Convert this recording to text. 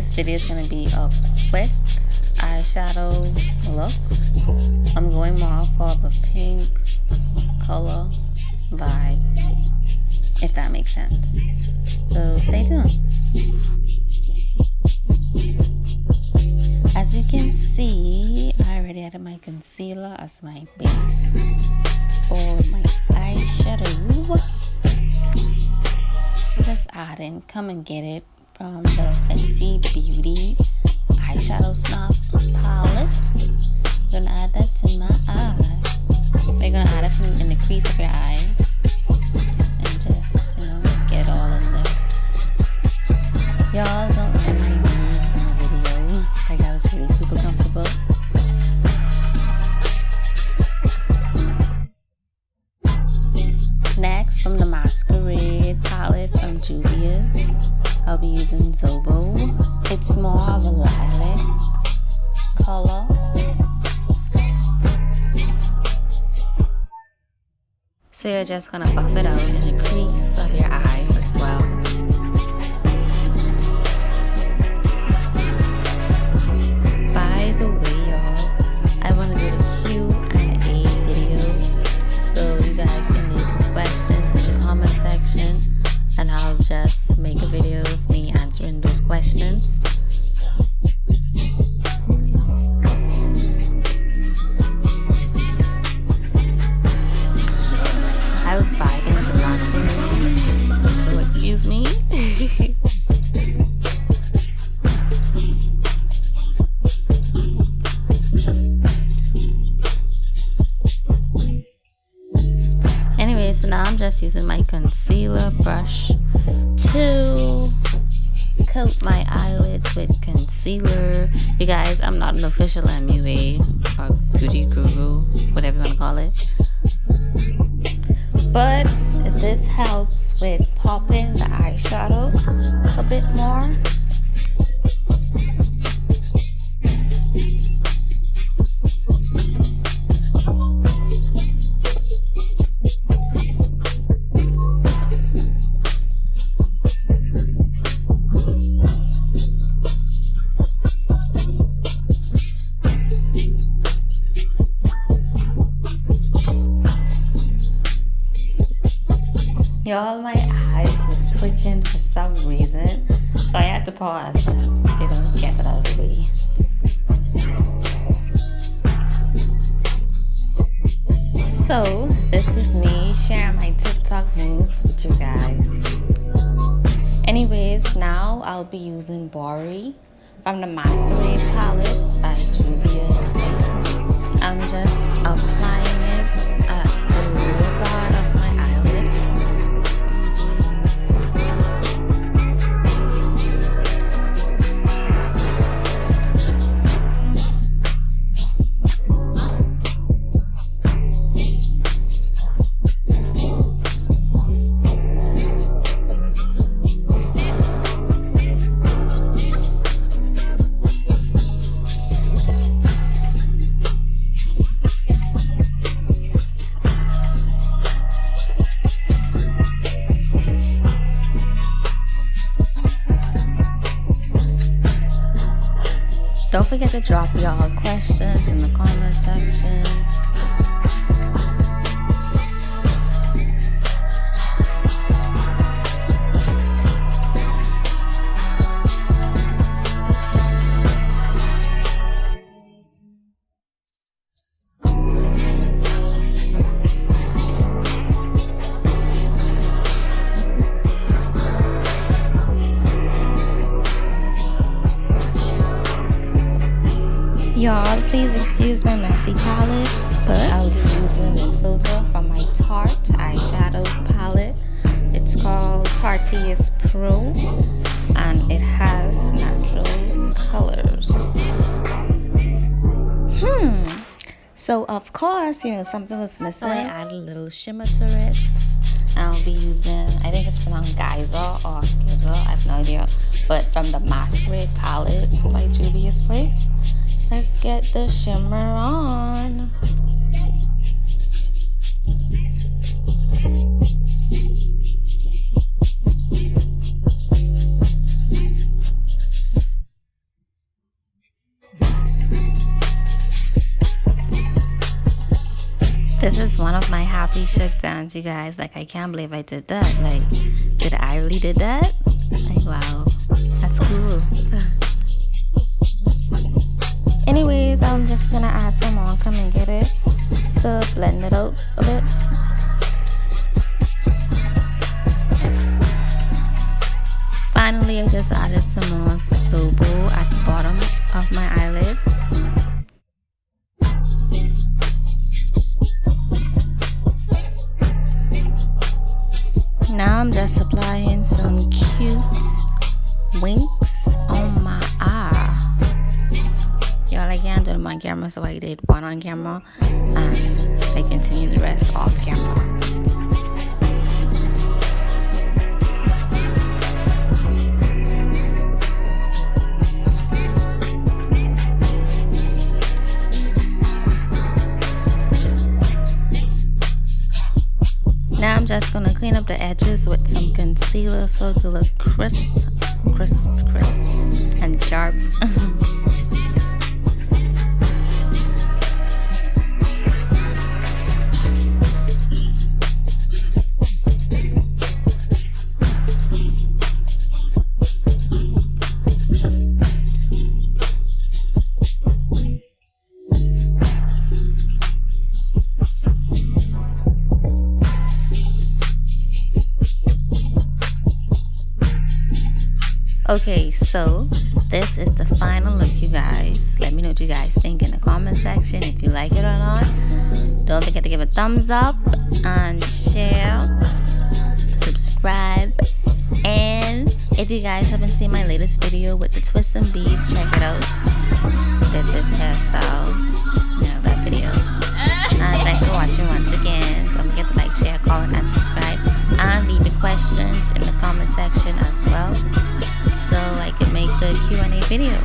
this video is going to be a quick eyeshadow look. I'm going more for the pink color vibe, if that makes sense. So stay tuned. As you can see, I already added my concealer as my base for my eyeshadow. Just adding, come and get it from the Fenty Beauty Eyeshadow Snap palette. I'm gonna add that to my eye. We're gonna add it in the crease of your eye and just, get it all in there. Y'all don't mind me in the video. Like, I was really super comfortable. Next, from the Masquerade palette from Juvia, I'll be using Zobo. It's more of a lilac color. So you're just gonna buff it out in the crease of your eyes as well. By the way, y'all, I want to do a Q&A video, so you guys can leave some questions in the comment section, and I'll just make a video of me answering those questions. I was vibing to Blackberry, so excuse me. Anyway, so now I'm just using my concealer brush to coat my eyelids with concealer. You guys, I'm not an official MUA or beauty guru, whatever you want to call it, but this helps with popping the eyeshadow a bit more. Y'all, my eyes was twitching for some reason, so I had to pause and, get it out of the way. So, this is me sharing my TikTok moves with you guys. Anyways, now I'll be using Bori from the Masquerade palette by Juvia's Place. I'm just applying it at the lower part of my eyelid. Don't forget to drop y'all questions in the comment section. Y'all, please excuse my messy palette, but I was using a filter from my Tarte eyeshadow palette. It's called Tarte Pro, and it has natural colors. So of course, something was missing. So I added a little shimmer to it. I'll be using, I think it's pronounced Geyser or Gizzle, I have no idea, but from the Masquerade palette by Juvia's Place. Let's get the shimmer on. is one of my hallecheec dance, you guys. Like, I can't believe I did that. Like, did I really did that? Like, wow, that's cool. Anyways, I'm just gonna add some more. Come and get it to blend it out a bit. Finally, I just added some more Sobo at the bottom of my eyelids. Now I'm just applying some cute winks on my eye. Y'all, I can't do them on camera, so I did one on camera and I continue the rest off camera. Now I'm just gonna clean up the edges with some concealer so it will look crisp and sharp. Okay, so this is the final look, you guys. Let me know what you guys think in the comment section, if you like it or not. Don't forget to give a thumbs up and share, subscribe, and if you guys haven't seen my latest video with the twists and beads, check it out. With this hairstyle, that video. And thanks for watching once again. Don't forget to like, share, comment, and subscribe, and leave your questions in the comment section as well, so I can make the Q&A video.